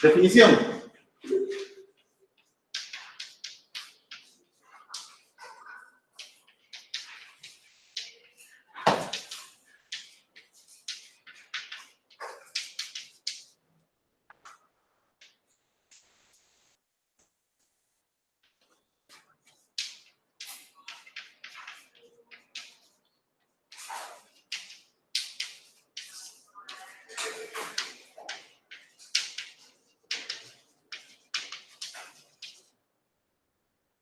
Definición.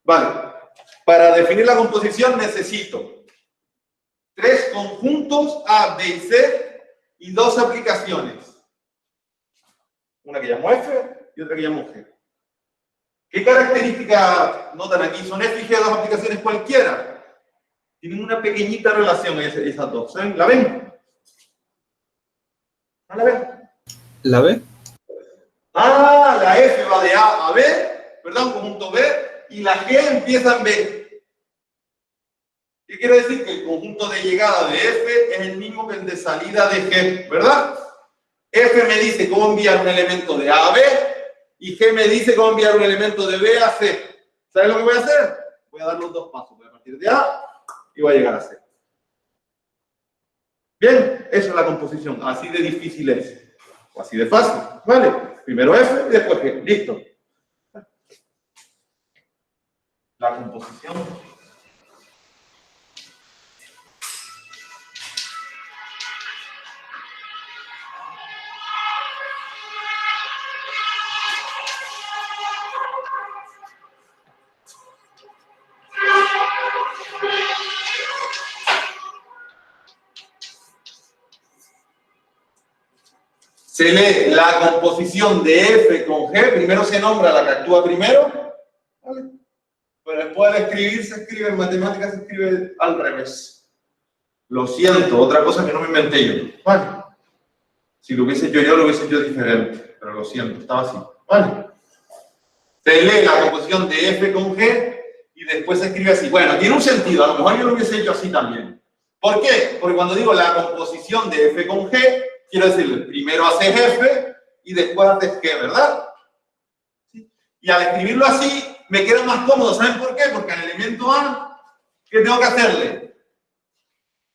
Vale, para definir la composición necesito 3 conjuntos A, B y C y 2 aplicaciones. Una que llamo F y otra que llamo G. ¿Qué características notan aquí? Son F y G, 2 aplicaciones cualquiera. Tienen una pequeñita relación esas dos. ¿Saben? ¿La ven? ¿No la ven? ¿La B? Ah, la F va de A a B, perdón, conjunto B, y la G empieza en B. ¿Qué quiere decir? Que el conjunto de llegada de F es el mismo que el de salida de G, ¿verdad? F me dice cómo enviar un elemento de A a B, y G me dice cómo enviar un elemento de B a C. ¿Sabes lo que voy a hacer? Voy a dar los 2 pasos. Voy a partir de A y voy a llegar a C. Bien, eso es la composición. Así de difícil es. O así de fácil. ¿Vale? Primero F y después G. Listo. La composición. Se lee la composición de F con G. Primero se nombra la que actúa primero. ¿Vale? Pero después de escribir, se escribe en matemáticas, se escribe al revés. Lo siento, otra cosa que no me inventé yo. ¿Vale? Si lo hubiese hecho yo, lo hubiese hecho diferente. Pero lo siento, estaba así. ¿Vale? Se lee la composición de F con G y después se escribe así. Bueno, tiene un sentido. A lo mejor yo lo hubiese hecho así también. ¿Por qué? Porque cuando digo la composición de F con G, quiero decir, primero haces F y después haces G, ¿verdad? ¿Sí? Y al escribirlo así, me queda más cómodo. ¿Saben por qué? Porque al elemento A, ¿qué tengo que hacerle?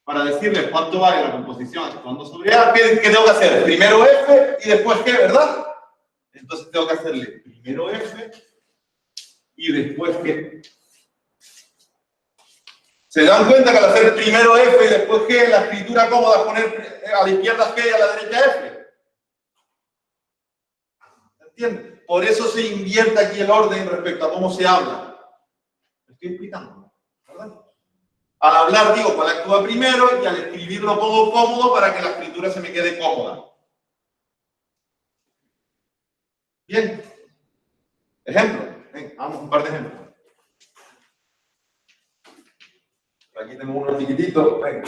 Para decirle cuánto vale la composición actuando sobre A, ¿qué tengo que hacer? Primero F y después G, ¿verdad? Entonces tengo que hacerle primero F y después G. ¿Se dan cuenta que al hacer primero F y después G, la escritura cómoda es poner a la izquierda G y a la derecha F? ¿Entienden? Por eso se invierte aquí el orden respecto a cómo se habla. ¿Me estoy explicando? ¿Verdad? Al hablar digo cuál actúa primero y al escribir lo pongo cómodo para que la escritura se me quede cómoda. Bien. Ejemplo. Ven, vamos a un par de ejemplos. Aquí tengo uno chiquitito. Venga.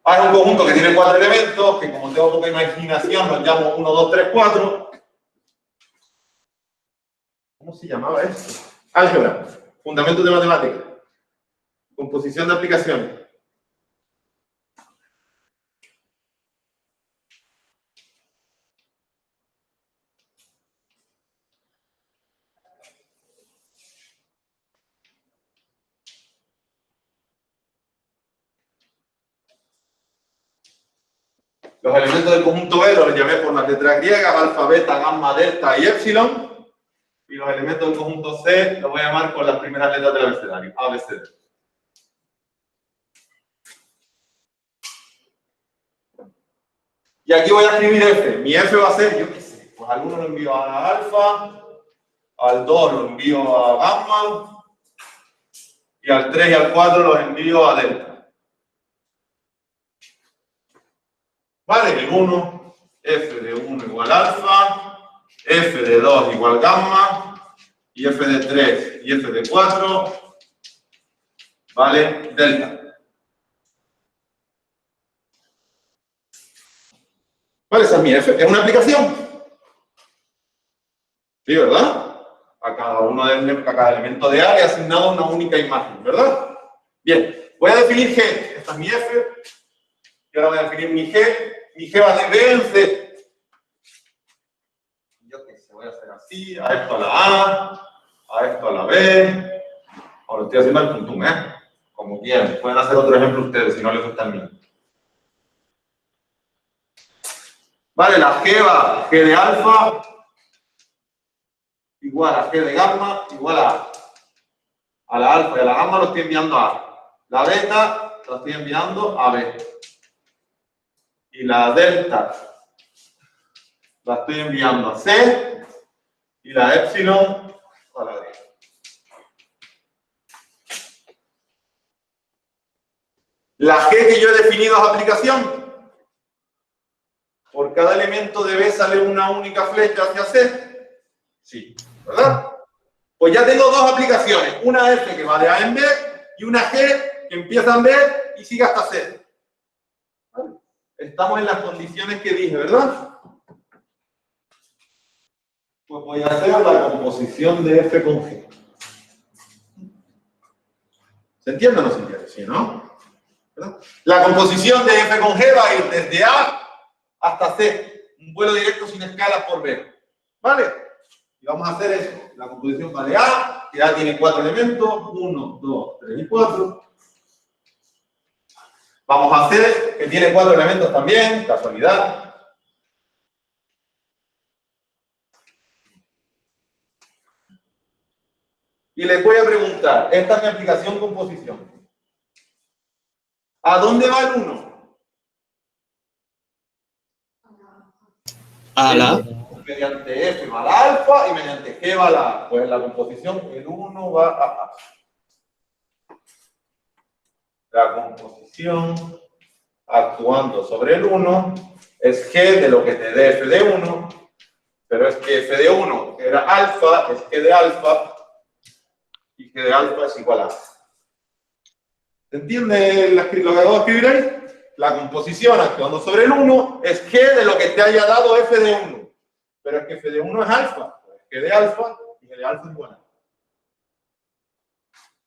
Hay un conjunto que tiene 4 elementos, que como tengo poca imaginación, los llamo 1, 2, 3, 4. ¿Cómo se llamaba esto? Álgebra. Fundamentos de matemáticas. Composición de aplicaciones. Los elementos del conjunto B los llamé por las letras griegas, alfa, beta, gamma, delta y epsilon. Y los elementos del conjunto C los voy a llamar con las primeras letras del abecedario, A, B, C, D. Y aquí voy a escribir F. Mi F va a ser, yo qué sé, pues al 1 lo envío a alfa, al 2 lo envío a gamma, y al 3 y al 4 los envío a delta. Vale, el 1, F de 1 igual alfa, F de 2 igual gamma, y F de 3 y F de 4, vale, delta. Vale, esa es mi F. ¿Es una aplicación? Sí, ¿verdad? A cada elemento de A he asignado una única imagen, ¿verdad? Bien, voy a definir G. Esta es mi F. Y ahora voy a definir mi G vale B en C. Yo qué sé, voy a hacer así, a esto a la A esto a la B. Ahora estoy haciendo el tuntum, como quieran. Pueden hacer otro ejemplo ustedes, si no les gusta el mío. Vale, la G va G de alfa igual a G de gamma igual a la alfa y a la gamma lo estoy enviando a A. La beta la estoy enviando a B. Y la delta la estoy enviando a C. Y la epsilon a la D. La G que yo he definido es aplicación. Por cada elemento de B sale una única flecha hacia C. Sí, ¿verdad? Pues ya tengo dos aplicaciones. Una F que va de A en B y una G que empieza en B y sigue hasta C. ¿Vale? Estamos en las condiciones que dije, ¿verdad? Pues voy a hacer la composición de F con G. ¿Se entiende o no se entiende? ¿Sí, no? ¿Verdad? La composición de F con G va a ir desde A hasta C. Un vuelo directo sin escalas por B. ¿Vale? Y vamos a hacer eso. La composición va de A, que A tiene 4 elementos. 1, 2, 3 y 4. Vamos a hacer que tiene 4 elementos también, casualidad. Y les voy a preguntar, esta es mi aplicación composición. ¿A dónde va el 1? A la. Mediante F va la alfa y mediante G va la A. Pues la composición, el 1 va a A. La composición actuando sobre el 1 es G de lo que te dé F de 1, pero es que F de 1 era alfa, es G de alfa, y G de alfa es igual a A. ¿Se entiende lo que acabo de escribir ahí? La composición actuando sobre el 1 es G de lo que te haya dado F de 1. Pero es que F de 1 es alfa. G de alfa y G de alfa es igual a A.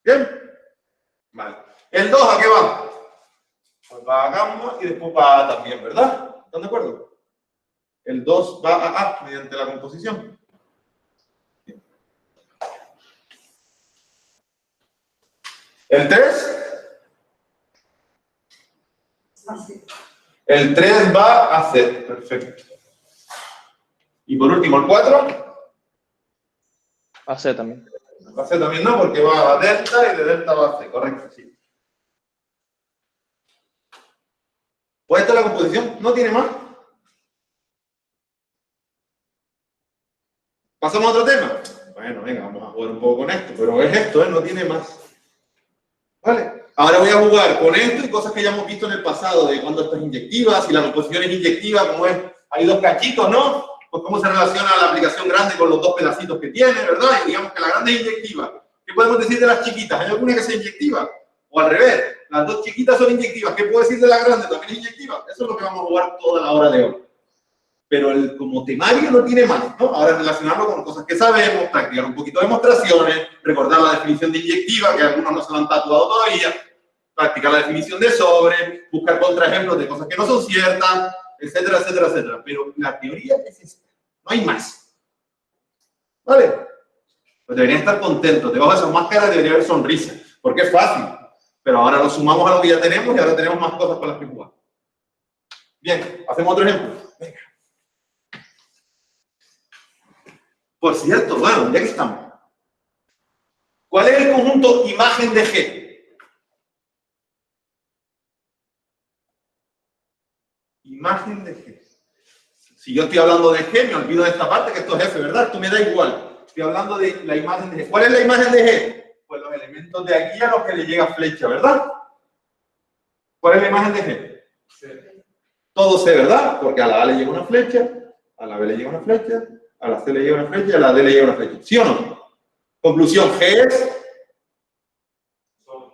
¿Bien? Vale. ¿El 2 a qué va? Pues va a gamma y después va a A también, ¿verdad? ¿Están de acuerdo? El 2 va a A mediante la composición. ¿El 3? El 3 va a C. Perfecto. Y por último, el 4. A C también. Va a C también no, porque va a delta y de delta va a C. Correcto, sí. Pues esta es la composición. ¿No tiene más? ¿Pasamos a otro tema? Bueno, venga, vamos a jugar un poco con esto. Pero es esto, no tiene más. ¿Vale? Ahora voy a jugar con esto y cosas que ya hemos visto en el pasado, de cuando esto es inyectiva, si la composición es inyectiva, como es, hay dos cachitos, ¿no? Pues cómo se relaciona la aplicación grande con los dos pedacitos que tiene, ¿verdad? Y digamos que la grande es inyectiva. ¿Qué podemos decir de las chiquitas? ¿Hay alguna que sea inyectiva? O al revés, las dos chiquitas son inyectivas. ¿Qué puedo decir de la grande? ¿También es inyectiva? Eso es lo que vamos a jugar toda la hora de hoy. Pero como temario no tiene más, ¿no? Ahora relacionarlo con cosas que sabemos, practicar un poquito de demostraciones, recordar la definición de inyectiva, que algunos no se lo han tatuado todavía, practicar la definición de sobre, buscar contraejemplos de cosas que no son ciertas, etcétera, etcétera, etcétera. Pero la teoría es esta, no hay más. ¿Vale? Pues deberían estar contentos, debajo de esas máscaras debería haber sonrisa, porque es fácil. Pero ahora lo sumamos a lo que ya tenemos y ahora tenemos más cosas con las que jugar. Bien, hacemos otro ejemplo. Venga. Por cierto, bueno, ya que estamos. ¿Cuál es el conjunto imagen de G? Imagen de G. Si yo estoy hablando de G, me olvido de esta parte, que esto es F, ¿verdad? Esto me da igual. Estoy hablando de la imagen de G. ¿Cuál es la imagen de G? Pues los elementos de aquí a los que le llega flecha, ¿verdad? ¿Cuál es la imagen de G? C. Todo C, ¿verdad? Porque a la A le llega una flecha, a la B le llega una flecha, a la C le llega una flecha y a la D le llega una flecha. ¿Sí o no? Conclusión, G es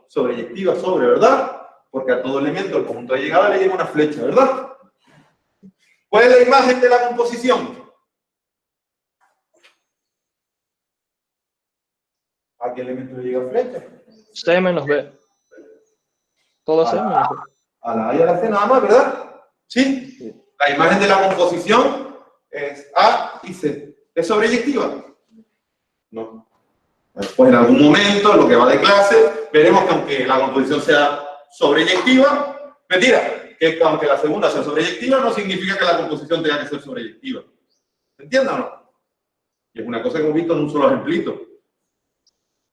sobreyectiva sobre, ¿verdad? Porque a todo elemento, el conjunto de llegada, le llega una flecha, ¿verdad? ¿Cuál es la imagen de la composición? ¿A qué elemento le llega flecha? C menos B. Todo C menos B. A la A y a la C nada más, ¿verdad? ¿Sí? Sí. La imagen de la composición es A y C. ¿Es sobreyectiva? No. Después, en algún momento, en lo que va de clase, veremos que aunque la composición sea sobreyectiva, mentira, que aunque la segunda sea sobreyectiva, no significa que la composición tenga que ser sobreyectiva. ¿Se entiende o no? Y es una cosa que hemos visto en un solo ejemplito.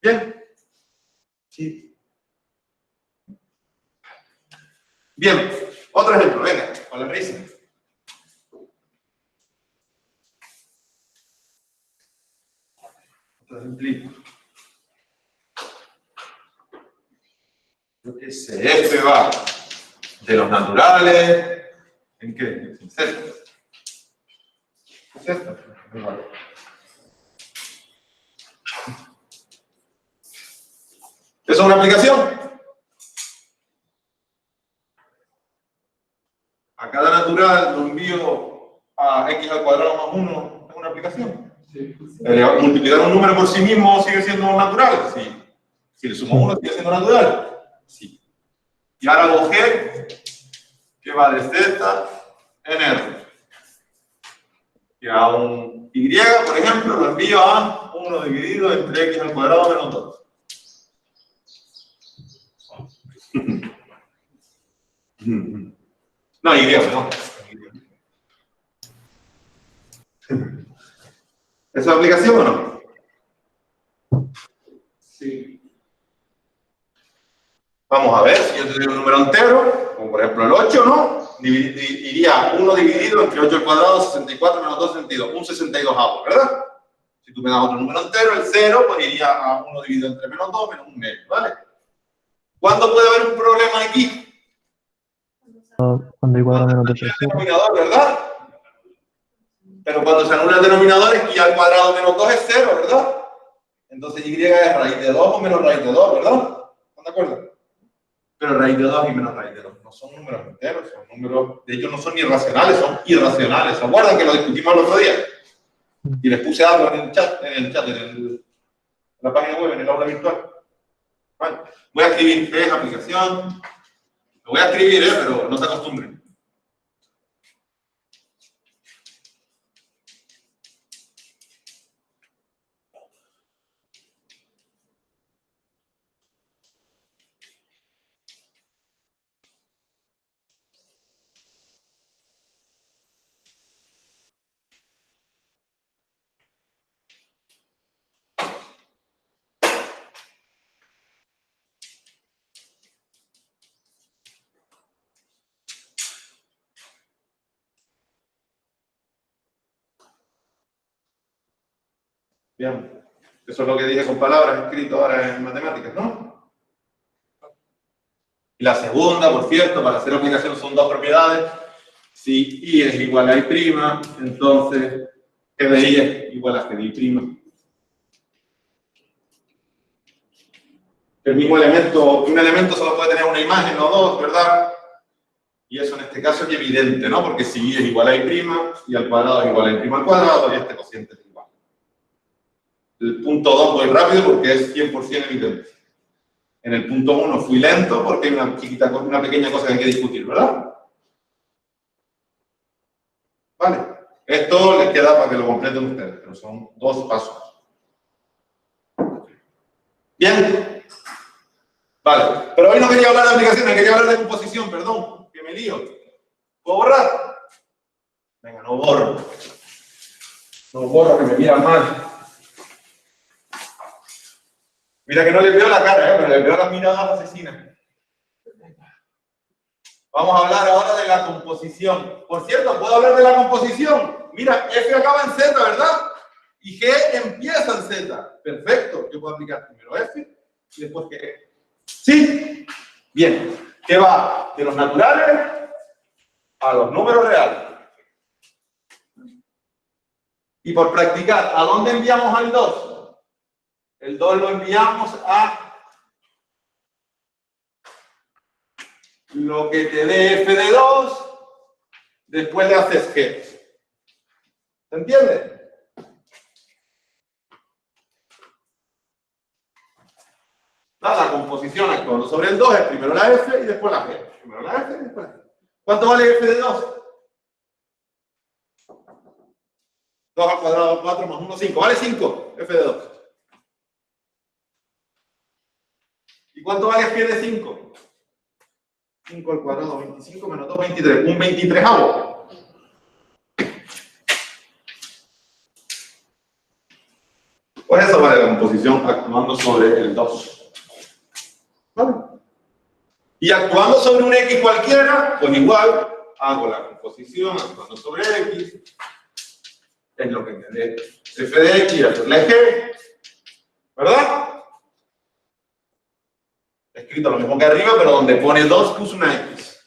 ¿Bien? Sí. Bien, otro ejemplo, venga, con la risa. Otro ejemplito. Yo qué sé, F va de los naturales. ¿En qué? ¿En Z? ¿Qué es esto? ¿Eso es una aplicación? A cada natural lo envío a x al cuadrado más 1, ¿es una aplicación? Sí. ¿Multiplicar un número por sí mismo sigue siendo natural? Sí. Si le sumo 1 sigue siendo natural. Sí. Y ahora hago G, que va de Z en R. Y a un Y, por ejemplo, lo envío a 1 dividido entre x al cuadrado menos 2. No, Y, no. ¿Es aplicación o no? Sí. Vamos a ver, si yo te doy un número entero, como por ejemplo el 8, ¿no? Iría 1 dividido entre 8 al cuadrado, 64 menos 2, 62. Un 62avo, ¿verdad? Si tú me das otro número entero, el 0, pues iría a 1 dividido entre menos 2 menos 1 medio, ¿vale? ¿Cuándo puede haber un problema aquí? Cuando y cuadrado menos 2 es cero. Denominador, ¿verdad? Pero cuando se anula el denominador, es que y al cuadrado menos 2 es 0, ¿verdad? Entonces y es raíz de 2 o menos raíz de 2, ¿verdad? ¿Están de acuerdo? Pero raíz de 2 y menos raíz de 2 no son números enteros, son números, de hecho no son ni racionales, son irracionales. ¿Se acuerdan que lo discutimos el otro día? Y les puse algo en la página web, en el aula virtual. Vale. Voy a escribir es aplicación. Lo voy a escribir, pero no se acostumbren. Bien, eso es lo que dije con palabras escrito ahora en matemáticas, ¿no? Y la segunda, por cierto, para hacer aplicación son dos propiedades. Si I es igual a I', entonces G de I es igual a G de I'. El mismo elemento, un elemento solo puede tener una imagen o dos, ¿verdad? Y eso en este caso es evidente, ¿no? Porque si I es igual a I', y al cuadrado es igual a I' al cuadrado, y este cociente es igual. El punto 2 voy rápido porque es 100% evidente. En el punto 1 fui lento porque hay una pequeña cosa que hay que discutir, ¿verdad? Vale. Esto les queda para que lo completen ustedes, pero son dos pasos. Bien. Vale. Pero hoy no quería hablar de aplicaciones, quería hablar de composición, perdón, que me lío. ¿Puedo borrar? Venga, no borro. No borro, que me miran mal. Mira que no les veo la cara, pero les veo las miradas asesinas. Vamos a hablar ahora de la composición. Por cierto, ¿puedo hablar de la composición? Mira, F acaba en Z, ¿verdad? Y G empieza en Z. Perfecto. Yo puedo aplicar primero F y después G. ¿Sí? Bien. ¿Qué va? De los naturales a los números reales. Y por practicar, ¿a dónde enviamos al 2? El 2 lo enviamos a lo que te dé F de 2, después le haces G. ¿Se entiende? La composición actuando sobre el 2 es primero la F y después la G. Primero la f y después la g. ¿Cuánto vale f de 2? 2 al cuadrado 4 más 1, 5. Vale 5, f de 2. ¿Y cuánto vale g de 5? 5 al cuadrado, 25 menos 2, 23. Un 23avo. Pues eso vale la composición actuando sobre el 2. ¿Vale? Y actuando sobre un x cualquiera, pues igual hago la composición actuando sobre x. Es lo que entendé. F de x es la g. ¿Verdad? Escrito lo mismo que arriba, pero donde pone 2 puso una x.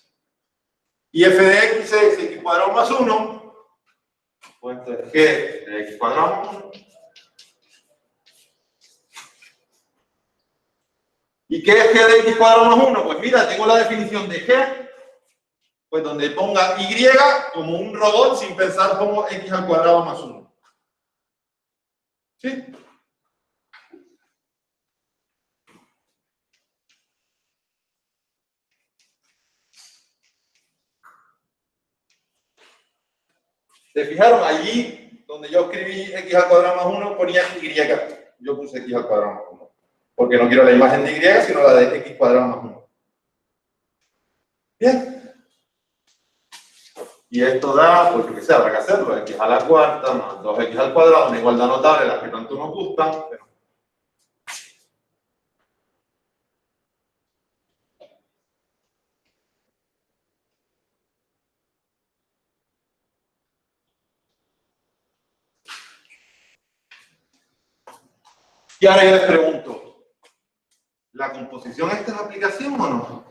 Y f de x es x cuadrado más 1. Pues esto es g de x cuadrado más 1. ¿Y qué es g de x cuadrado más 1? Pues mira, tengo la definición de g, pues donde ponga y como un robot, sin pensar como x al cuadrado más 1. ¿Sí? ¿Se fijaron? Allí, donde yo escribí x al cuadrado más 1, ponía y. Yo puse x al cuadrado más 1. Porque no quiero la imagen de y, sino la de x cuadrado más 1. Bien. Y esto da, pues que sea, habrá que hacerlo, x a la cuarta más 2x al cuadrado, una igualdad notable, las que tanto nos gustan. Pero... Y ahora yo les pregunto, ¿la composición esta es aplicación o no?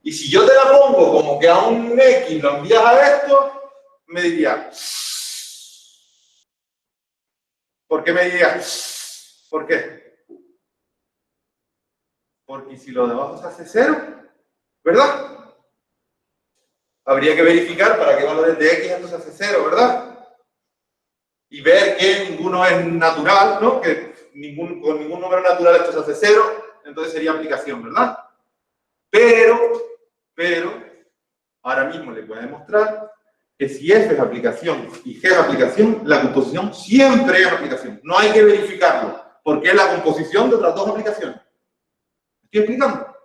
Y si yo te la pongo como que a un x lo envías a esto, me diría, ¿por qué me dirías? ¿Por qué? Porque si lo de abajo se hace 0, ¿verdad? Habría que verificar para qué valores de x esto se hace 0, ¿verdad? Y ver que ninguno es natural, ¿no? Que con ningún número natural esto se hace 0, entonces sería aplicación, ¿verdad? Pero, ahora mismo le voy a demostrar que si f es aplicación y g es aplicación, la composición siempre es aplicación. No hay que verificarlo, porque es la composición de otras dos aplicaciones. ¿Estoy explicando?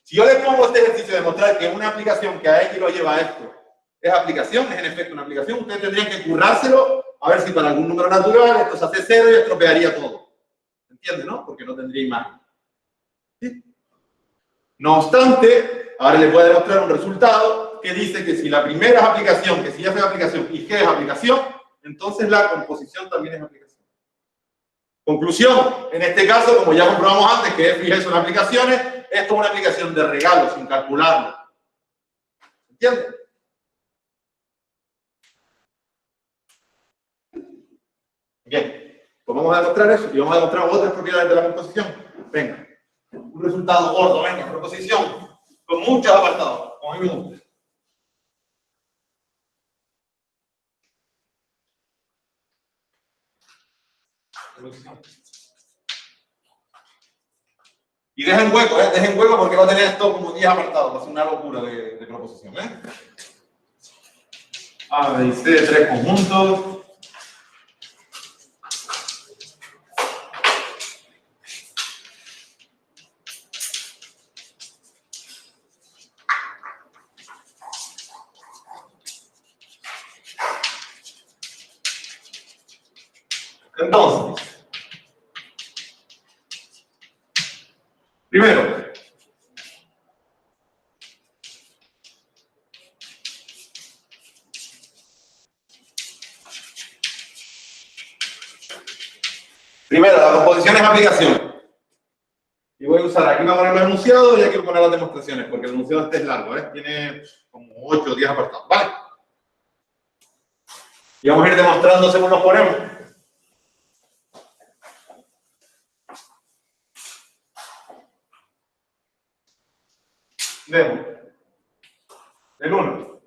Si yo les pongo este ejercicio de demostrar que una aplicación que a x lo lleva a esto es aplicación, es en efecto una aplicación, ustedes tendrían que currárselo a ver si para algún número natural esto se hace 0 y estropearía todo. ¿Entienden, no? Porque no tendría imagen. ¿Sí? No obstante, ahora les voy a demostrar un resultado que dice que si la primera es aplicación, que si f es aplicación y g es aplicación, entonces la composición también es aplicación. Conclusión, en este caso, como ya comprobamos antes que f y g son aplicaciones, esto es una aplicación de regalo, sin calcularlo. ¿Entienden? Bien, pues vamos a demostrar eso y vamos a demostrar otras propiedades de la composición. Venga, un resultado gordo, venga, proposición, con muchos apartados, como a mí me gusta. Y dejen hueco, dejen hueco porque va a tener esto como 10 apartados, va a ser una locura de proposición, A, B y C, 3 conjuntos. Entonces, primero, la composición es aplicación. Y voy a usar, aquí voy a poner los enunciados y aquí voy a poner las demostraciones, porque el enunciado este es largo, tiene como 8 o 10 apartados, ¿vale? Y vamos a ir demostrando según los ponemos. Vemos. El 1.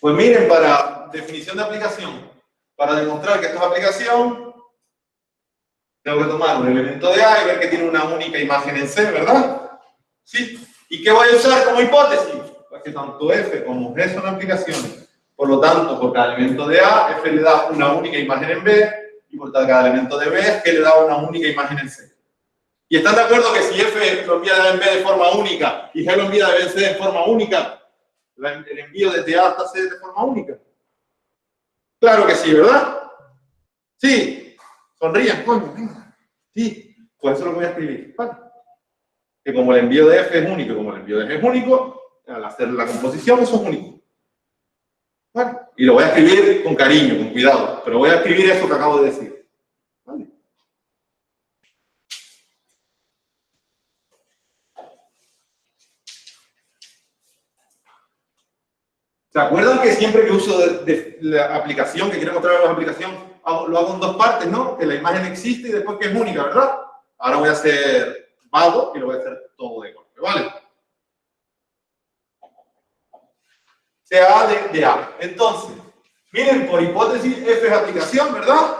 Pues miren, para definición de aplicación, para demostrar que esto es aplicación, tengo que tomar un elemento de A y ver que tiene una única imagen en C, ¿verdad? ¿Sí? ¿Y qué voy a usar como hipótesis? Pues que tanto F como G son aplicaciones. Por lo tanto, por cada elemento de A, F le da una única imagen en B, y por cada elemento de B, G le da una única imagen en C. ¿Y están de acuerdo que si F lo envía en B de forma única y G lo envía en C de forma única, el envío desde A hasta C de forma única? Claro que sí, ¿verdad? Sí. Sonrían, coño, venga. Sí. Pues eso es lo que voy a escribir. ¿Vale? Que como el envío de F es único y como el envío de G es único, al hacer la composición eso es único. ¿Vale? Y lo voy a escribir con cariño, con cuidado, pero voy a escribir eso que acabo de decir. ¿Vale? ¿Se acuerdan que siempre que uso de la aplicación, que quiero mostrar la aplicación, lo hago en dos partes, ¿no? Que la imagen existe y después que es única, ¿verdad? Ahora voy a hacer vago y lo voy a hacer todo de golpe, ¿vale? Sea A de A. Entonces, miren, por hipótesis, F es aplicación, ¿verdad?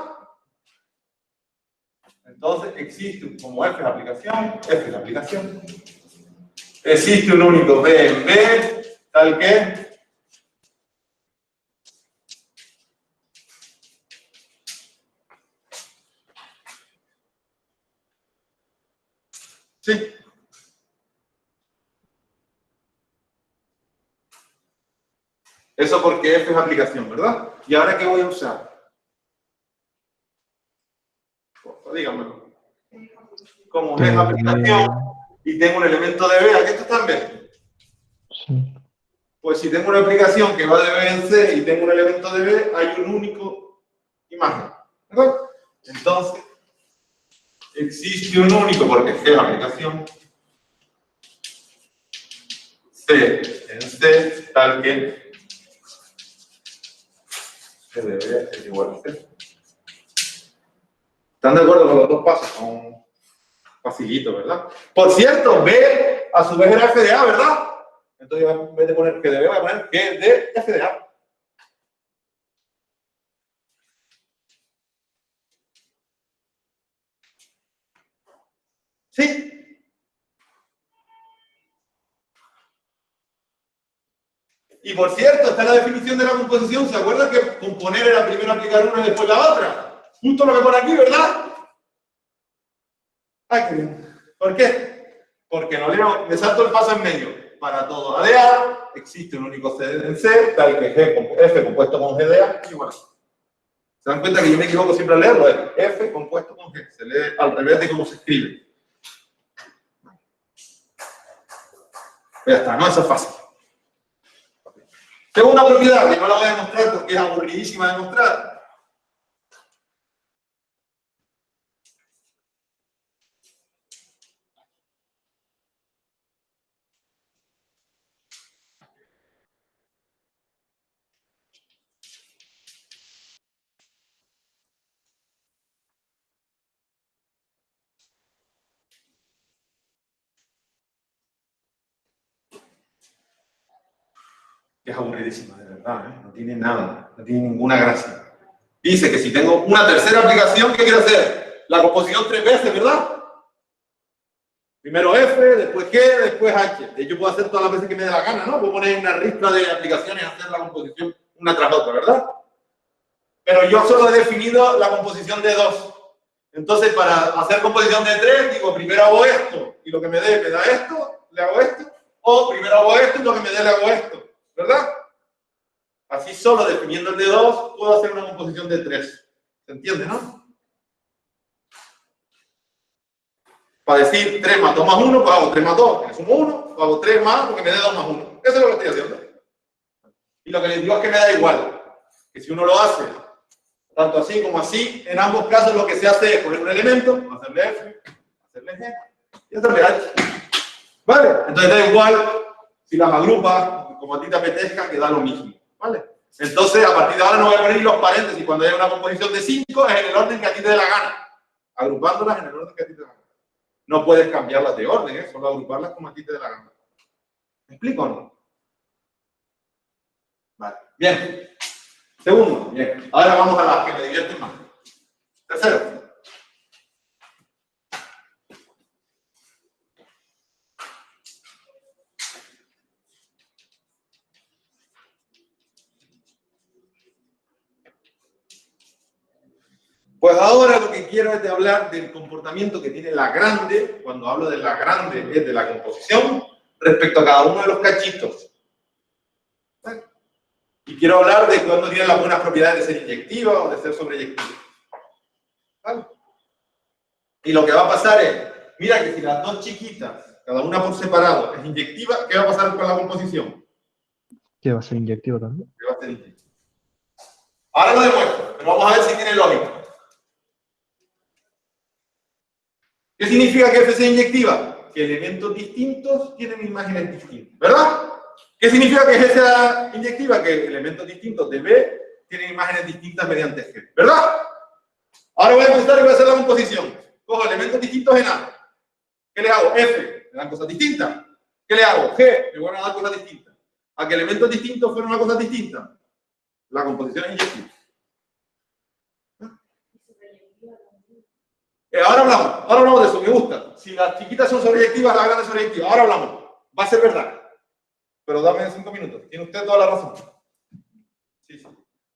Entonces, existe, como F es aplicación, F es aplicación. Existe un único B en B, tal que sí. Eso porque F es aplicación, ¿verdad? ¿Y ahora qué voy a usar? Díganmelo. Como es aplicación y tengo un elemento de B, ¿aquí esto está en B? Sí. Pues si tengo una aplicación que va de B en C y tengo un elemento de B, hay un único imagen, ¿verdad? Entonces, existe un único porque es aplicación C en C, tal que C de B es igual a C. ¿Están de acuerdo con los dos pasos? Son facilitos, ¿verdad? Por cierto, B a su vez era F de A, ¿verdad? Entonces, en vez de poner que de B, voy a poner que de F de A. ¿Sí? Y por cierto, está la definición de la composición. ¿Se acuerdan que componer era primero aplicar una y después la otra? Justo lo que pone aquí, ¿verdad? Ay, qué bien. ¿Por qué? Porque no leo, me salto el paso en medio. Para todo A de A existe un único C en C, tal que F compuesto con G de A igual. ¿Se dan cuenta que yo me equivoco siempre al leerlo? Es F compuesto con G. Se lee al revés de cómo se escribe. Ya está, no, eso es fácil. Segunda propiedad, que no la voy a demostrar porque es aburridísima de mostrar. Que es aburridísima, de verdad, ¿eh? No tiene nada, no tiene ninguna gracia. Dice que si tengo una tercera aplicación, ¿qué quiero hacer? La composición 3 veces, ¿verdad? Primero F, después G, después H. De hecho, puedo hacer todas las veces que me dé la gana, ¿no? Puedo poner una lista de aplicaciones y hacer la composición una tras otra, ¿verdad? Pero yo solo he definido la composición de 2. Entonces, para hacer composición de 3, digo, primero hago esto y lo que me dé me da esto, le hago esto. O primero hago esto y lo que me dé le hago esto, ¿verdad? Así solo definiendo el de 2 puedo hacer una composición de 3. ¿Se entiende, no? Para decir 3 más 2 más 1, pues hago 3 más 2, que sumo 1, hago 3 más porque me dé 2 más 1. Eso es lo que estoy haciendo. Y lo que les digo es que me da igual. Que si uno lo hace tanto así como así, en ambos casos lo que se hace es coger un elemento, hacerle F, hacerle G y hacerle H. ¿Vale? Entonces da igual si las agrupas, como a ti te apetezca, que da lo mismo. ¿Vale? Entonces, a partir de ahora no voy a poner los paréntesis. Cuando haya una composición de 5, es en el orden que a ti te dé la gana. Agrupándolas en el orden que a ti te dé la gana. No puedes cambiarlas de orden, ¿eh? Solo agruparlas como a ti te dé la gana. ¿Me explico o no? Vale. Bien. Segundo. Bien. Ahora vamos a las que me divierten más. Tercero. Pues ahora lo que quiero es de hablar del comportamiento que tiene la grande, cuando hablo de la grande es de la composición, respecto a cada uno de los cachitos. ¿Vale? Y quiero hablar de cuándo tiene las buenas propiedades de ser inyectiva o de ser sobreyectiva. ¿Vale? Y lo que va a pasar es, mira que si las dos chiquitas, cada una por separado, es inyectiva, ¿qué va a pasar con la composición? ¿Qué va a ser inyectivo también? Que va a ser inyectiva. Ahora lo demuestro, pero vamos a ver si tiene lógica. ¿Qué significa que F sea inyectiva? Que elementos distintos tienen imágenes distintas, ¿verdad? ¿Qué significa que G sea inyectiva? Que elementos distintos de B tienen imágenes distintas mediante G, ¿verdad? Ahora voy a pensar y voy a hacer la composición. Cojo elementos distintos en A. ¿Qué le hago? F, me dan cosas distintas. ¿Qué le hago? G, me van a dar cosas distintas. ¿A que elementos distintos fueron a cosas distintas? La composición es inyectiva. Ahora hablamos de eso, me gusta. Si las chiquitas son sobreyectivas, las grandes sobreyectivas. Ahora hablamos. Va a ser verdad. Pero dame 5 minutos. Tiene usted toda la razón. Sí, sí.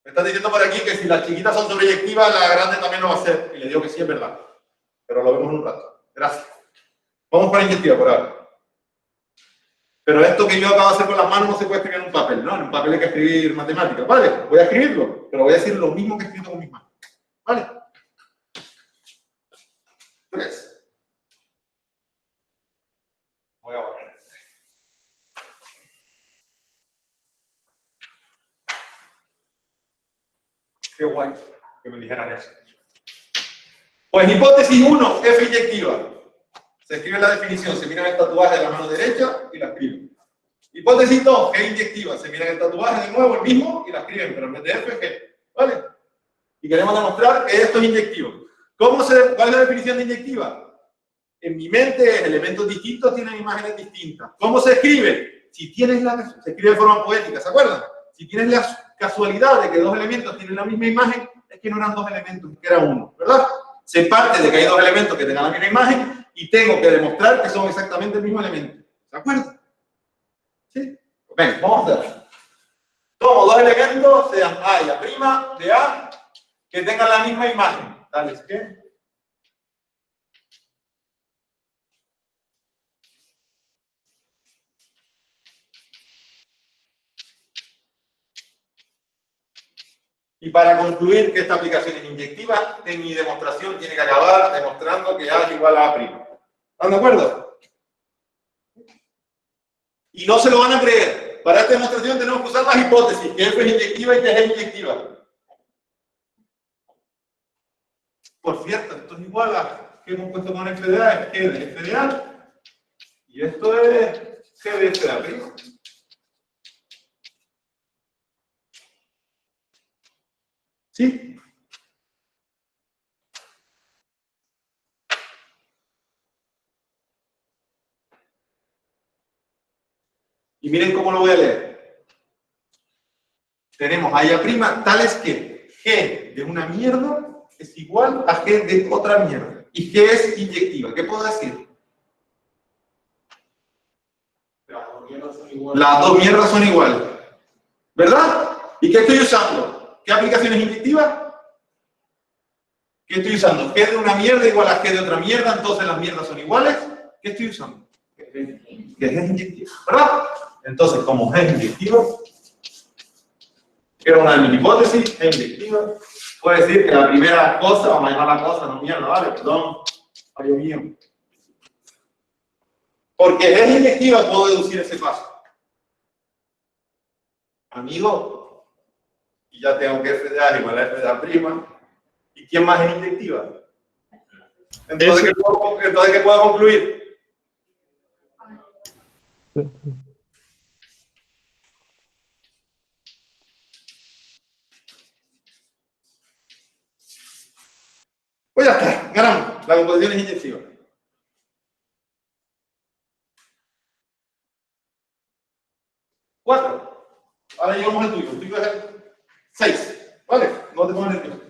Me están diciendo por aquí que si las chiquitas son sobreyectivas, la grande también lo va a ser. Y le digo que sí es verdad. Pero lo vemos en un rato. Gracias. Vamos para la inyectiva por ahora. Pero esto que yo acabo de hacer con las manos no se puede escribir en un papel, ¿no? En un papel hay que escribir matemáticas. Vale, voy a escribirlo, pero voy a decir lo mismo que he escrito con mis manos. Vale. 3. Voy a borrar. Qué guay que me dijeran eso. Pues hipótesis 1, F inyectiva. Se escribe la definición, se mira el tatuaje de la mano derecha y la escriben. Hipótesis 2, G inyectiva. Se mira el tatuaje de nuevo, el mismo, y la escriben, pero en vez de F, G. ¿Vale? Y queremos demostrar que esto es inyectivo. ¿Cuál es la definición de inyectiva? En mi mente, elementos distintos tienen imágenes distintas. ¿Cómo se escribe? Se escribe de forma poética, ¿se acuerdan? Si tienes la casualidad de que dos elementos tienen la misma imagen, es que no eran dos elementos, que era uno, ¿verdad? Se parte de que hay dos elementos que tengan la misma imagen y tengo que demostrar que son exactamente el mismo elemento. ¿Se acuerdan? ¿Sí? Venga, vamos a hacer. Tomo dos elementos, sean A y A' de A, que tengan la misma imagen. Tales que... Y para concluir que esta aplicación es inyectiva, en mi demostración tiene que acabar demostrando que A es igual a A'. ¿Están de acuerdo? Y no se lo van a creer. Para esta demostración tenemos que usar las hipótesis, que F es inyectiva y que G es inyectiva. Por cierto, esto es igual a G compuesto con F de A, es G de F de A. Y esto es G de F de A'. ¿Sí? Y miren cómo lo voy a leer. Tenemos A y A' tales que G de una mierda es igual a G de otra mierda. Y G es inyectiva. ¿Qué puedo decir? Las dos mierdas son iguales. ¿Verdad? ¿Y qué estoy usando? ¿Qué aplicación es inyectiva? ¿Qué estoy usando? G de una mierda igual a G de otra mierda, entonces las mierdas son iguales. ¿Qué estoy usando? Que G es inyectiva. ¿Verdad? Entonces, como G es inyectiva, que era una de mis hipótesis, G inyectiva, puedo decir que la primera cosa, vamos a llamar la cosa, no mierda, ¿vale? Perdón, fallo mío. Porque G es inyectiva, puedo deducir ese paso. Amigo, y ya tengo que F de A igual a F de A'. ¿Y quién más es inyectiva? Entonces, ¿qué puedo concluir? Pues ya está, ganamos. La composición es inyectiva. Cuatro. Ahora llegamos al tuyo. El tuyo es el 6. ¿Vale? No te pongas nervioso.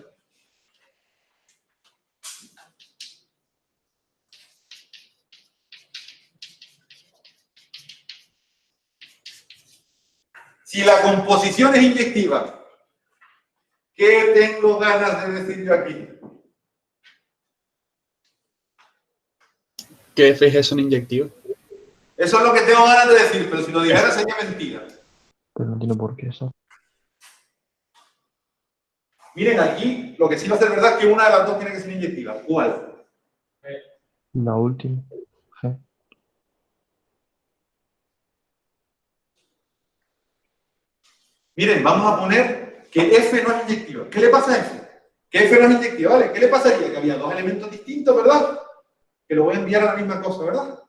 Si la composición es inyectiva, ¿qué tengo ganas de decir yo aquí? que F y G son inyectivos. Eso es lo que tengo ganas de decir, pero si lo dijera sería mentira. Pero no tiene por qué eso. Miren, aquí lo que sí va a ser verdad es que una de las dos tiene que ser inyectiva. ¿Cuál? La última. G. Miren, vamos a poner que F no es inyectiva. ¿Qué le pasa a F? Que F no es inyectiva, ¿vale? ¿Qué le pasaría? Que había dos elementos distintos, ¿verdad? Que lo voy a enviar a la misma cosa, ¿verdad?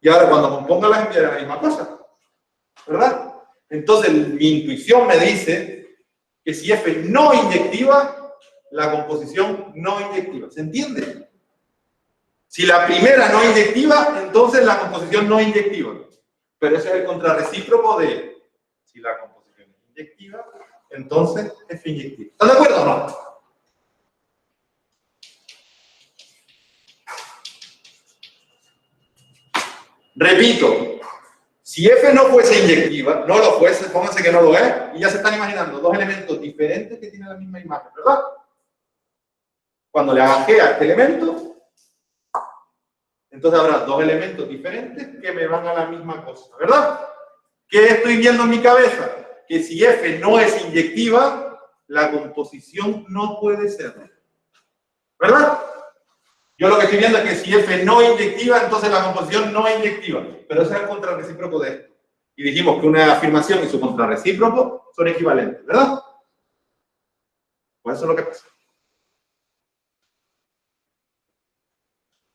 Y ahora cuando componga las enviaré a la misma cosa, ¿verdad? Entonces mi intuición me dice que si F no inyectiva, la composición no inyectiva. ¿Se entiende? Si la primera no inyectiva, entonces la composición no inyectiva. Pero ese es el contrarrecíproco de si la composición es inyectiva, entonces F inyectiva. ¿Están de acuerdo o no? Repito, si F no fuese inyectiva, no lo fuese, pónganse que no lo es, y ya se están imaginando dos elementos diferentes que tienen la misma imagen, ¿verdad? Cuando le haga G a este elemento, entonces habrá dos elementos diferentes que me van a la misma cosa, ¿verdad? ¿Qué estoy viendo en mi cabeza? Que si F no es inyectiva, la composición no puede ser, ¿verdad? Yo lo que estoy viendo es que si F no es inyectiva, entonces la composición no es inyectiva. Pero ese es el contrarrecíproco de esto. Y dijimos que una afirmación y su contrarrecíproco son equivalentes, ¿verdad? Pues eso es lo que pasa.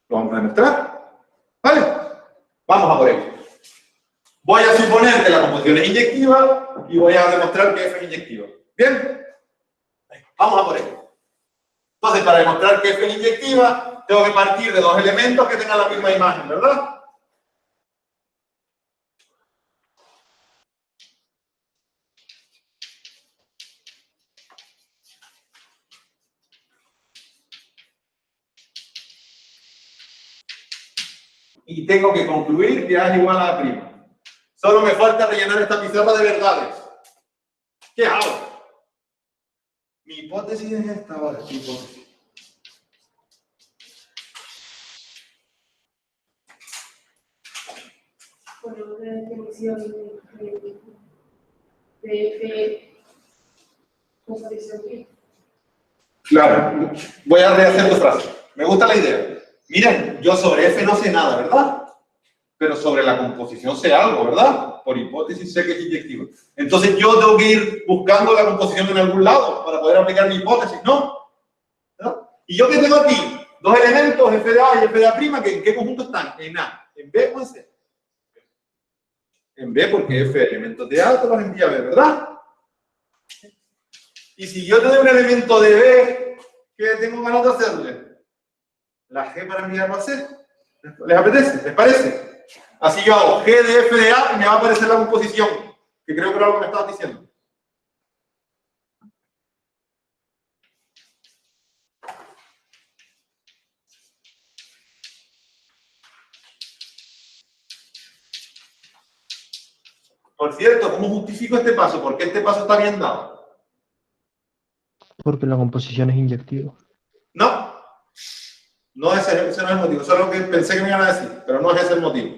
Lo vamos a demostrar. ¿Vale? Vamos a por ello. Voy a suponer que la composición es inyectiva y voy a demostrar que F es inyectiva. ¿Bien? Vamos a por ello. Entonces, para demostrar que F es inyectiva, tengo que partir de dos elementos que tengan la misma imagen, ¿verdad? Y tengo que concluir que A es igual a A'. Solo me falta rellenar esta pizarra de verdades. ¿Qué hago? Mi hipótesis es esta, ¿vale? Mi hipótesis. Por una definición de F composición B. Claro, voy a rehacer tu frase. Me gusta la idea. Miren, yo sobre F no sé nada, ¿verdad? Pero sobre la composición sé algo, ¿verdad? Por hipótesis sé que es inyectiva. Entonces yo tengo que ir buscando la composición en algún lado para poder aplicar mi hipótesis, ¿no? ¿No? Y yo que tengo aquí dos elementos, F de A y F de A', que ¿en qué conjunto están? En A, en B o en C. En B, porque F elementos de A te los envía a B, ¿verdad? Y si yo te doy un elemento de B, ¿qué tengo ganas de hacerle? La G para enviarlo a C. ¿Les apetece? ¿Les parece? Así yo hago G de F de A y me va a aparecer la composición, que creo que era lo que me estabas diciendo. Por cierto, ¿cómo justifico este paso? ¿Por qué este paso está bien dado? Porque la composición es inyectiva. No. No, ese no es el motivo. Eso es lo que pensé que me iban a decir, pero no es ese el motivo.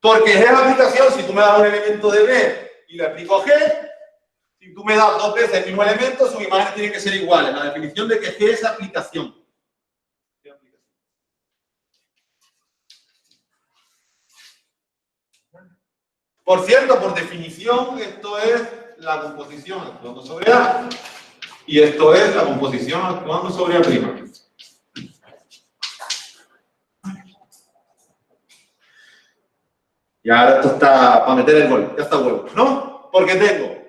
Porque G es aplicación. Si tú me das un elemento de B y le aplico G, si tú me das dos veces el mismo elemento, sus imágenes tienen que ser iguales. La definición de que G es aplicación. Por cierto, por definición, esto es la composición actuando sobre A. Y esto es la composición actuando sobre A'. Y ahora esto está para meter el gol, ya está bueno, ¿no? Porque tengo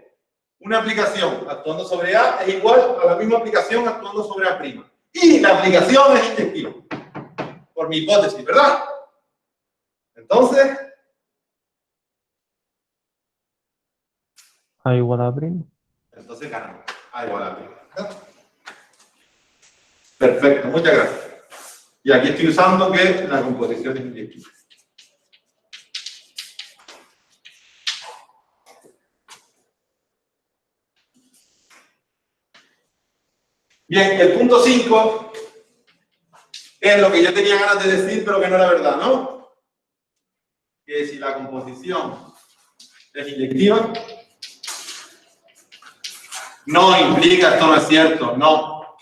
una aplicación actuando sobre A es igual a la misma aplicación actuando sobre A'. Y la aplicación es inyectiva, por mi hipótesis, ¿verdad? Entonces, A igual a primo. entonces ganamos. A igual a prima. Perfecto, muchas gracias. Y aquí estoy usando que la composición es inyectiva. Bien, el punto 5 Es lo que yo tenía ganas de decir, pero que no era verdad, ¿no? Que si la composición es inyectiva, no implica, esto no es cierto, no,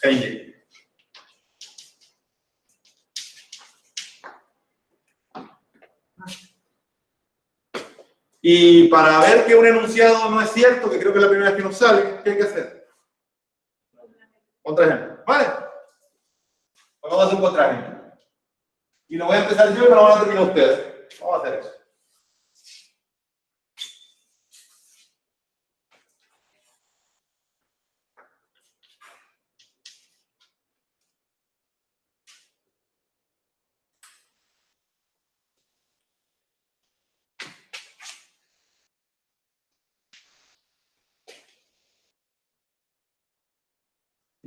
es inyectiva. Y para ver que un enunciado no es cierto, que creo que es la primera vez que nos sale, ¿qué hay que hacer? Contraejemplo, ¿vale? Pues vamos a hacer un contraejemplo. Y lo voy a empezar yo y me lo van a terminar ustedes. Vamos a hacer eso.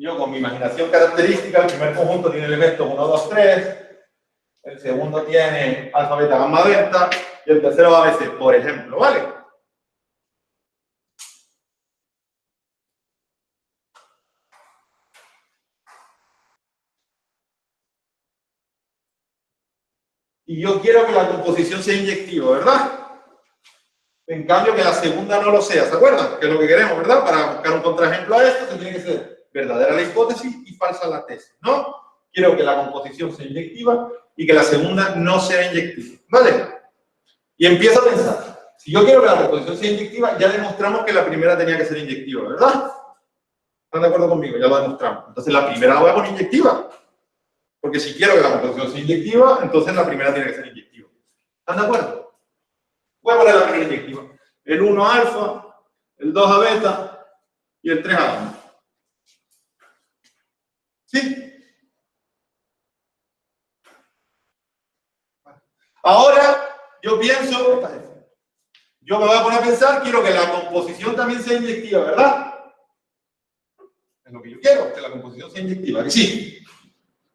Yo con mi imaginación característica, el primer conjunto tiene elementos 1, 2, 3, el segundo tiene alfa, beta, gamma, delta, y el tercero va a veces, por ejemplo, ¿vale? Y yo quiero que la composición sea inyectiva, ¿verdad? En cambio, que la segunda no lo sea, ¿se acuerdan? Que es lo que queremos, ¿verdad? Para buscar un contraejemplo a esto, tiene que ser verdadera la hipótesis y falsa la tesis, ¿no? Quiero que la composición sea inyectiva y que la segunda no sea inyectiva, ¿vale? Y empiezo a pensar, si yo quiero que la composición sea inyectiva, ya demostramos que la primera tenía que ser inyectiva, ¿verdad? ¿Están de acuerdo conmigo? Ya lo demostramos. Entonces la primera la voy a poner inyectiva. Porque si quiero que la composición sea inyectiva, entonces la primera tiene que ser inyectiva. ¿Están de acuerdo? Voy a poner la primera inyectiva. El 1 a alfa, el 2 a beta y el 3 a gamma. ¿Sí? Ahora, yo pienso, yo me voy a poner a pensar, quiero que la composición también sea inyectiva, ¿verdad? Es lo que yo quiero, que la composición sea inyectiva. ¿Que sí?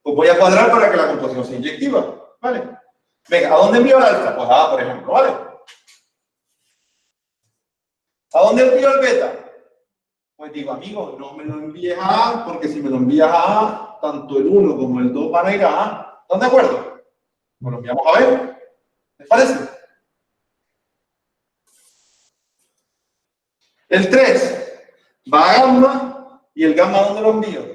Pues voy a cuadrar para que la composición sea inyectiva, ¿vale? Venga, ¿a dónde envío el alfa? Pues a A, por ejemplo, ¿vale? ¿A dónde envío el beta? Pues digo, amigo, no me lo envíes a A, porque si me lo envías a A, tanto el 1 como el 2 van a ir a A. ¿Están de acuerdo? Pues lo enviamos a B. ¿Les parece? El 3 va a gamma, ¿y el gamma dónde lo envío?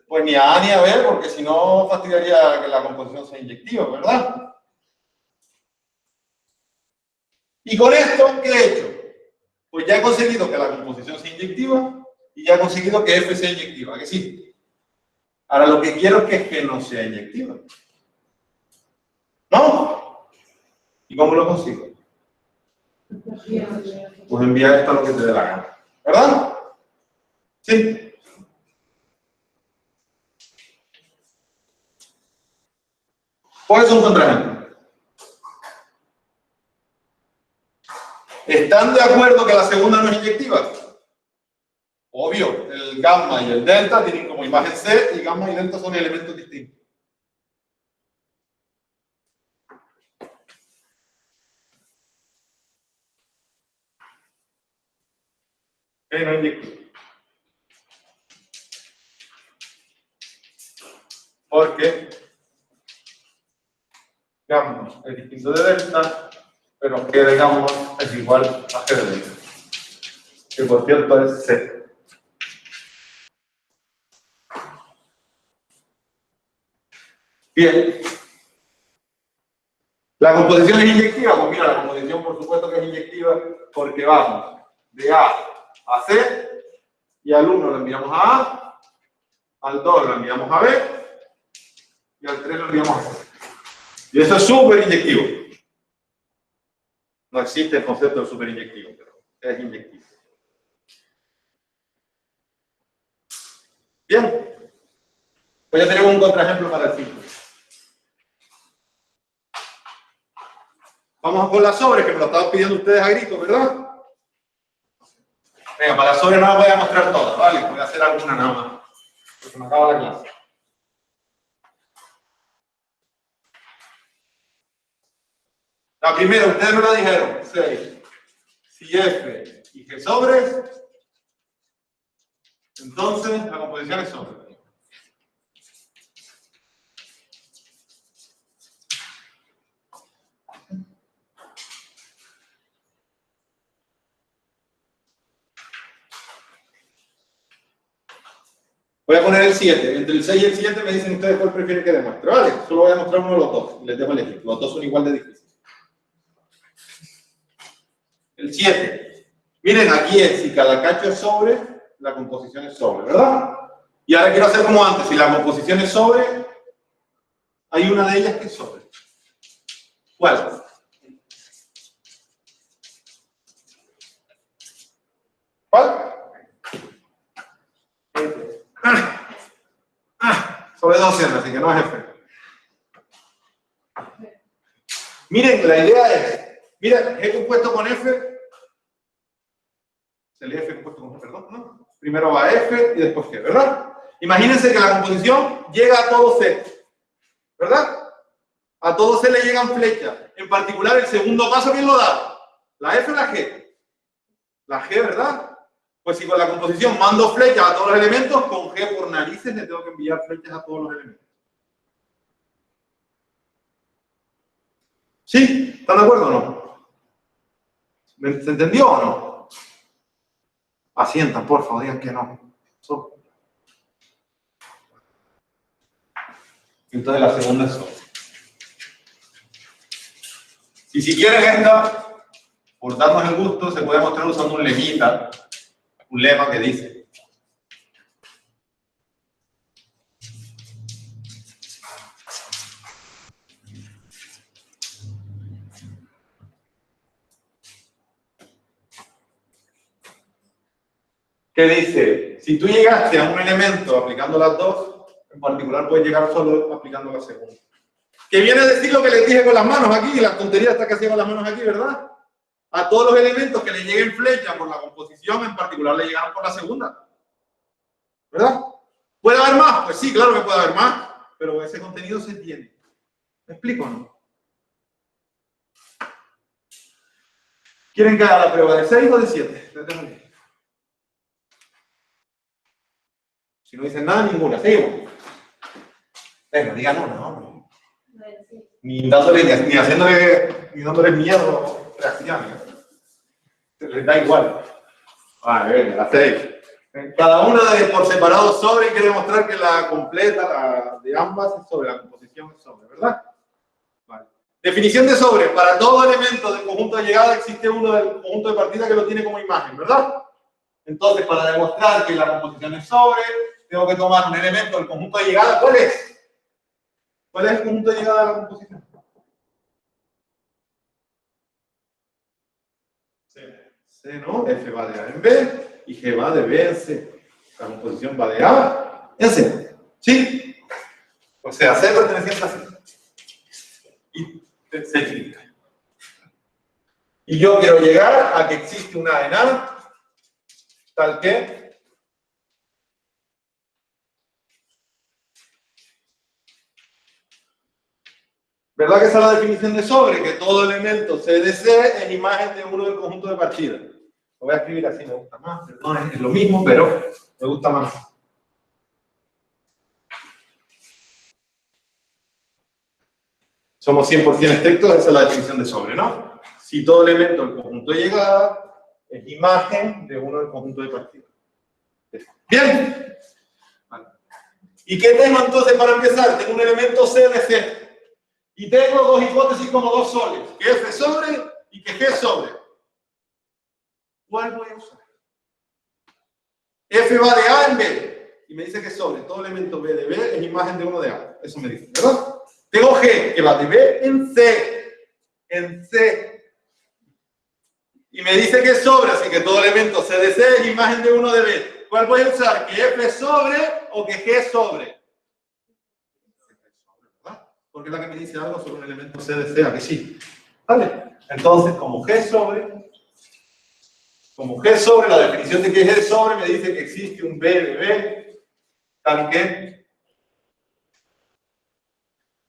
Pues ni a A ni a B, porque si no fastidiaría que la composición sea inyectiva, ¿verdad? Y con esto, ¿qué he hecho? Pues ya he conseguido que la composición sea inyectiva y ya he conseguido que F sea inyectiva, ¿que sí? Ahora lo que quiero es que G no sea inyectiva. ¿No? ¿Y cómo lo consigo? Pues envía esto a lo que te dé la gana. ¿Verdad? ¿Sí? Pues un contraejemplo. ¿Están de acuerdo que la segunda no es inyectiva? Obvio, el gamma y el delta tienen como imagen C y gamma y delta son elementos distintos. ¿Qué no es inyectiva? Porque gamma es distinto de delta, pero G de gamma es igual a G de delta, que por cierto es C. Bien. ¿La composición es inyectiva? Pues mira, la composición por supuesto que es inyectiva porque vamos de A a C y al 1 lo enviamos a A, al 2 lo enviamos a B y al 3 lo enviamos a C. Y eso es súper inyectivo. No existe el concepto de súper inyectivo, pero es inyectivo. Bien. Pues ya tenemos un contraejemplo para el ciclo. Vamos con las sobres, que me lo estaban pidiendo ustedes a gritos, ¿verdad? Venga, para las sobres no las voy a mostrar todas, ¿vale? Voy a hacer alguna nada más, porque me acaba la clase. La primera, ustedes me lo dijeron, 6. Si F y G sobres Entonces, la composición es sobre. Voy a poner el 7. Entre el 6 y el 7 me dicen ustedes cuál prefieren que demuestre. Vale, solo voy a mostrar uno de los dos. Les dejo elegir. Los dos son igual de difíciles. El 7. Miren, aquí es, si cada cacho es sobre, la composición es sobre, ¿verdad? Y ahora quiero hacer como antes. Si la composición es sobre, hay una de ellas que es sobre. ¿Cuál? ¿Cuál? Sobre 2 n, así que no es F. Miren, la idea es, mira, G compuesto con F, se lee F compuesto con G, perdón, ¿no? Primero va F y después G, ¿verdad? Imagínense que la composición llega a todo C, ¿verdad? A todo C le llegan flechas. En particular, el segundo paso, ¿quién lo da? ¿La F o la G? La G, ¿verdad? Pues si con la composición mando flechas a todos los elementos, con G por narices le tengo que enviar flechas a todos los elementos. ¿Sí? ¿Están de acuerdo o no? ¿Se entendió o no? Asientan, por favor, digan que no. Entonces la segunda es sobre. Y si quieren esta, por darnos el gusto, se puede mostrar usando un lemita, un lema que dice: ¿qué dice? Si tú llegaste a un elemento aplicando las dos, en particular puedes llegar solo aplicando la segunda. Que viene a decir lo que les dije con las manos aquí, las tonterías está que hacía con las manos aquí, ¿verdad? A todos los elementos que le lleguen flecha por la composición, en particular le llegaron por la segunda. ¿Verdad? ¿Puede haber más? Pues sí, claro que puede haber más, pero ese contenido se tiene. ¿Me explico o no? ¿Quieren que haga la prueba de 6 o de 7? Si no dicen nada, ninguna. Seguimos. Venga, digan una, hombre. Ni dándole, ni haciéndole, ni dándole miedo o reacciones. Les da igual. Vale, venga, la 6. Cada una por separado sobre, hay que demostrar que la completa, la de ambas, es sobre, la composición es sobre, ¿verdad? Vale. Definición de sobre. Para todo elemento del conjunto de llegada existe uno del conjunto de partida que lo tiene como imagen, ¿verdad? Entonces, para demostrar que la composición es sobre, tengo que tomar un elemento del conjunto de llegada. ¿Cuál es? ¿Cuál es el conjunto de llegada de la composición? C, ¿no? F va de A en B y G va de B en C. La composición va de A en C. ¿Sí? O sea, C perteneciente a C. Y C chiquita. Y yo quiero llegar a que existe una A en A, tal que ¿verdad que esa es la definición de sobre? Que todo elemento C de C es imagen de uno del conjunto de partida. Lo voy a escribir así, me gusta más. Perdón, es lo mismo, pero me gusta más. Somos 100% estrictos, esa es la definición de sobre, ¿no? Si todo elemento del conjunto de llegada es imagen de uno del conjunto de partida. ¿Bien? Vale. ¿Y qué tengo entonces para empezar? Tengo un elemento C de C. Y tengo dos hipótesis como dos soles, que F sobre y que G sobre. ¿Cuál voy a usar? F va de A en B, y me dice que sobre todo elemento B de B es imagen de uno de A. Eso me dice, ¿verdad? Tengo G, que va de B en C. Y me dice que sobre, así que todo elemento C de C es imagen de uno de B. ¿Cuál voy a usar? ¿Que F sobre o que G sobre? Porque es la que me dice algo sobre un elemento C de C, ¿a que sí? ¿Vale? Entonces, como G sobre, la definición de que G sobre me dice que existe un B de B, tal que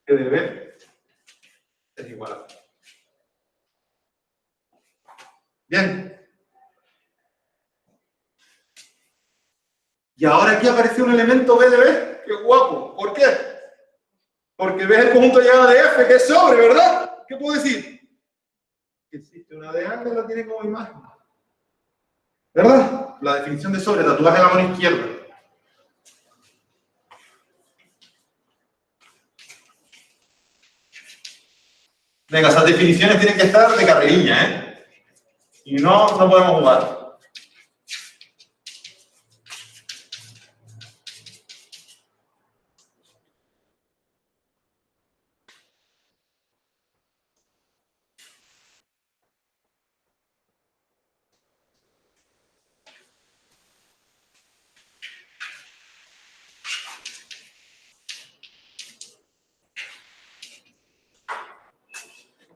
G de B es igual a. Bien. Y ahora aquí aparece un elemento B de B. ¡Qué guapo! ¿Por qué? Porque B es el conjunto llegado de F, que es sobre, ¿verdad? ¿Qué puedo decir? Que existe una de A que lo tiene como imagen. ¿Verdad? La definición de sobre, tatuaje en la mano izquierda. Venga, esas definiciones tienen que estar de carrerilla, ¿eh? Y no podemos jugar.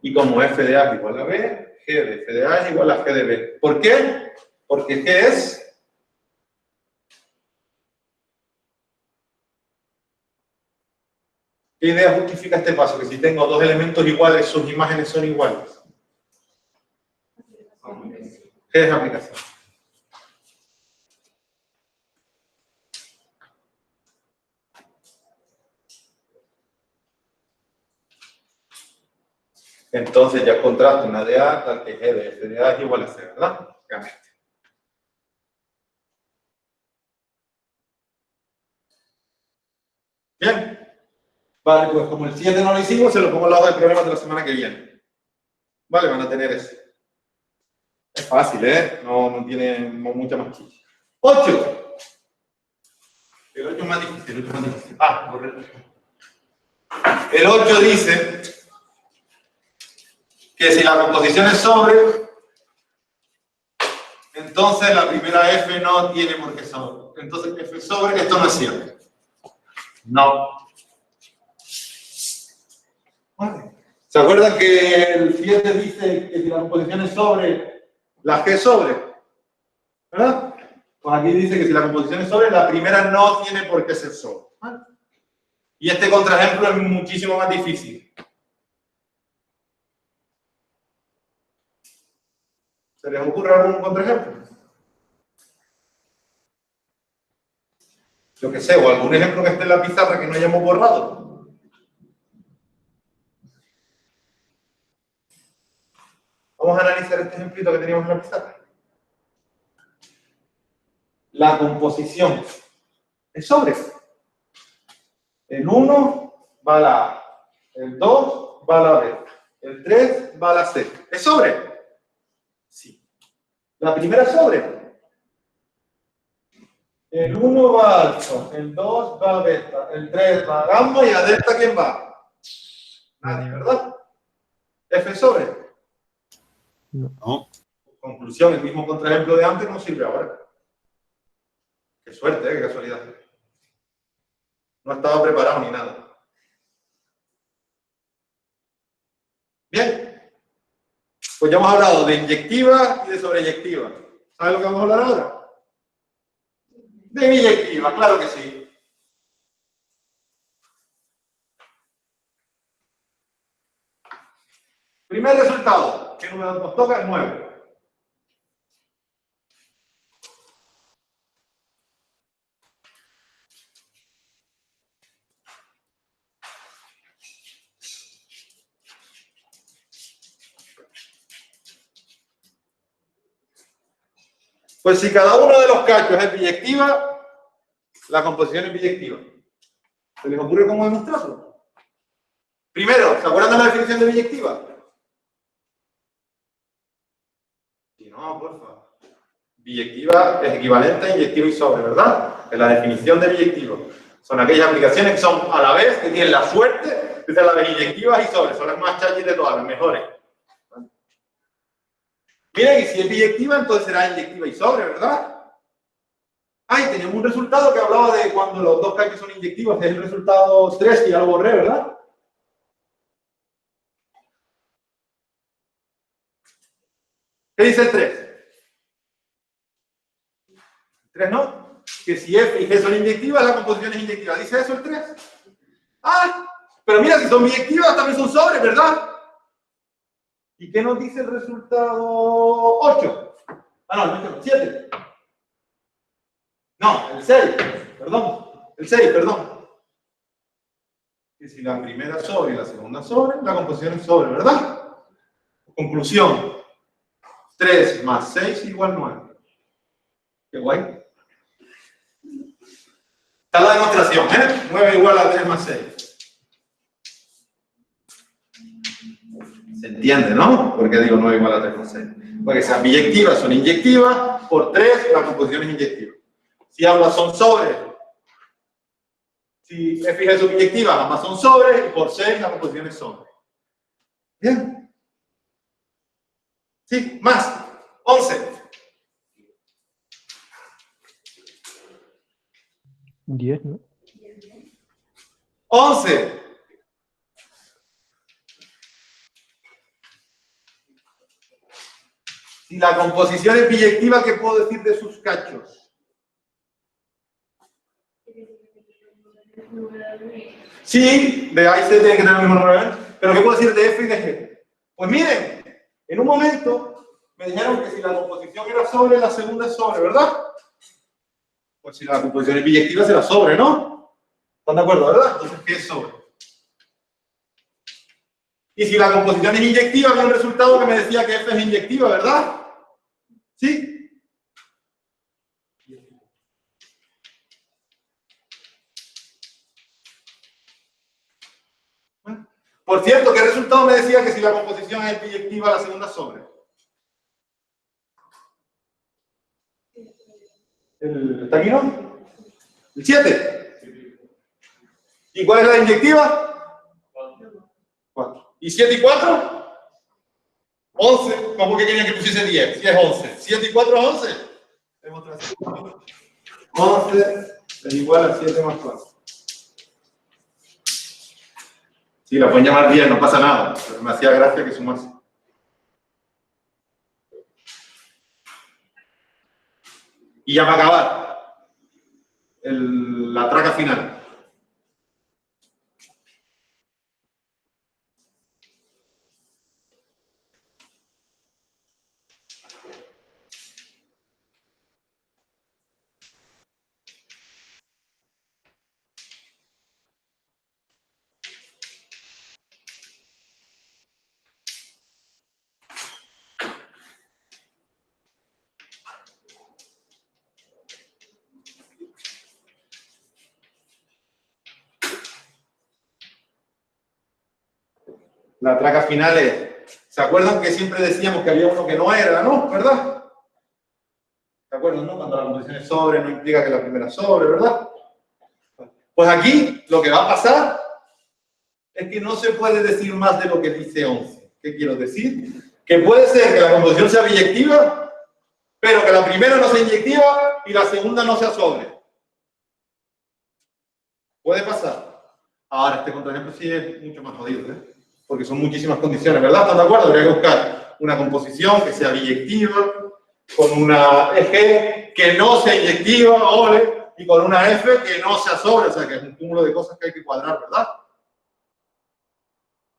Y como f de A es igual a B, g de f de A es igual a g de B. ¿Por qué? Porque g es... ¿Qué idea justifica este paso? Que si tengo dos elementos iguales, sus imágenes son iguales. G es aplicación. Entonces ya contrasto una de A tal que G de F de A es igual a C, ¿verdad? Gané. Bien. Vale, pues como el 7 no lo hicimos, se lo pongo al lado del problema de la semana que viene. Vale, van a tener ese. Es fácil, ¿eh? No tiene mucha más chicha. 8. El 8 es más difícil, el 8 es más difícil. Ah, correcto. El 8 dice que si la composición es sobre, entonces la primera F no tiene por qué sobre. Entonces F sobre, esto no es cierto. No. Vale. ¿Se acuerdan que el 7 dice que si la composición es sobre, la G es sobre? ¿Verdad? Pues aquí dice que si la composición es sobre, la primera no tiene por qué ser sobre. ¿Vale? Y este contraejemplo es muchísimo más difícil. ¿Se les ocurre algún contraejemplo? Yo que sé, o algún ejemplo que esté en la pizarra que no hayamos borrado. Vamos a analizar este ejemplito que teníamos en la pizarra. La composición es sobre. El 1 va a la A, el 2 va a la B, el 3 va a la C. ¿Es sobre? Sí. La primera es sobre. El 1 va a alfa, el 2 va a beta, el 3 va a gamma y a delta ¿quién va? Nadie, ¿verdad? F es sobre. No. Conclusión, el mismo contraejemplo de antes no sirve ahora. Qué suerte, qué casualidad. No estaba preparado ni nada. Bien. Pues ya hemos hablado de inyectiva y de sobreyectiva. ¿Sabes lo que vamos a hablar ahora? De biyectiva, claro que sí. Primer resultado. ¿Qué número nos toca? 9. Pues si cada uno de los cachos es biyectiva, la composición es biyectiva. ¿Se les ocurre cómo demostrarlo? Primero, ¿se acuerdan de la definición de biyectiva? Si no, por favor. Biyectiva es equivalente a inyectivo y sobre, ¿verdad? Es la definición de biyectivo. Son aquellas aplicaciones que son a la vez, que tienen la suerte de ser a la vez inyectivas y sobre. Son las más chachis de todas, las mejores. Miren, y si es biyectiva, entonces será inyectiva y sobre, ¿verdad? Ah, y teníamos un resultado que hablaba de cuando los dos cachos son inyectivos, que es el resultado 3, que ya lo borré, ¿verdad? ¿Qué dice el 3? 3 no. Que si F y G son inyectivas, la composición es inyectiva. ¿Dice eso el 3? Ah, pero mira, si son biyectivas también son sobres, ¿verdad? ¿Y qué nos dice el resultado 8? Ah, no, el 7. No, el 6, perdón. El 6, perdón. Que si la primera sobre y la segunda sobre, la composición es sobre, ¿verdad? Conclusión. 3 más 6 igual 9. Qué guay. Está la demostración, ¿eh? 9 igual a 3 más 6. Se entiende, ¿no? ¿Por qué digo 9 igual a 3 más 6? Porque sean biyectivas son inyectivas, por 3 la composición es inyectiva. Si ambas son sobres, si f y g son inyectivas, ambas son sobres, y por 6 la composición es sobre. ¿Bien? Sí, más. 11. 10, ¿no? 11. Si la composición es biyectiva, ¿qué puedo decir de sus cachos? Sí, de A y C tienen que tener el mismo nivel, pero ¿qué puedo decir de F y de G? Pues miren, en un momento me dijeron que si la composición era sobre, la segunda es sobre, ¿verdad? Pues si la composición es biyectiva será sobre, ¿no? ¿Están de acuerdo, verdad? Entonces, ¿qué es sobre? Y si la composición es inyectiva, había un resultado que me decía que F es inyectiva, ¿verdad? ¿Sí? Por cierto, ¿qué resultado me decía que si la composición es biyectiva, la segunda sobre? ¿Está aquí, no? ¿El 7? ¿Y cuál es la inyectiva? 4. ¿Y 7 y 4? 11. ¿Cómo que querían que pusiese 10? Si es 11. 7 y 4 es 11. Demostración. 11 es igual a 7 más 4. Sí, la pueden llamar 10, no pasa nada. Pero me hacía gracia que sumase. Y ya para acabar, la traca final. La traca final es, ¿se acuerdan que siempre decíamos que había uno que no era, no? ¿Verdad? ¿Se acuerdan, no? Cuando la composición es sobre, no implica que la primera sobre, ¿verdad? Pues aquí lo que va a pasar es que no se puede decir más de lo que dice 11. ¿Qué quiero decir? Que puede ser que la composición sea biyectiva, pero que la primera no sea inyectiva y la segunda no sea sobre. Puede pasar. Ahora, este contraejemplo sí es mucho más jodido, ¿eh? Porque son muchísimas condiciones, ¿verdad? ¿Están de acuerdo? Habría que buscar una composición que sea biyectiva, con una EG que no sea inyectiva, ole, y con una F que no sea sobre, o sea, que es un cúmulo de cosas que hay que cuadrar, ¿verdad?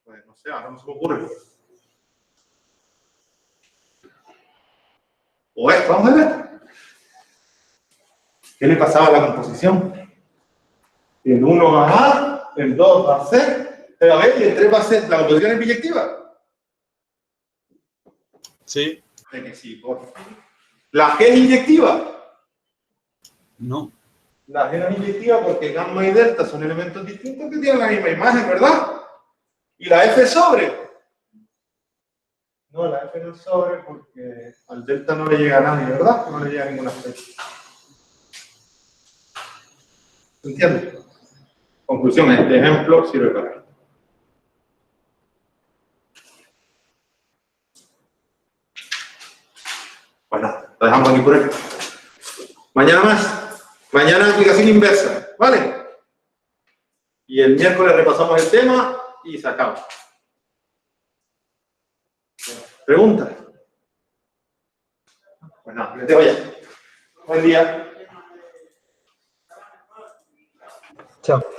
Pues no sé, ahora no se me ocurre. O esto, vamos a ver. ¿Qué le pasaba a la composición? El 1 va a A, el 2 va a C, pero a ver, y el 3 va a C. ¿La composición es biyectiva? Sí. De que sí, por fin. ¿La G es inyectiva? No. La G no es inyectiva porque gamma y delta son elementos distintos que tienen la misma imagen, ¿verdad? ¿Y la F es sobre? No, la F no es sobre porque al delta no le llega a nadie, ¿verdad? No le llega a ninguna fecha. ¿Se entiende? Conclusión, este ejemplo sirve para esto. Bueno, lo dejamos aquí por aquí. Mañana más. Mañana aplicación inversa, ¿vale? Y el miércoles repasamos el tema y se acaba. ¿Preguntas? Pues nada, les dejo ya. Buen día. Chao.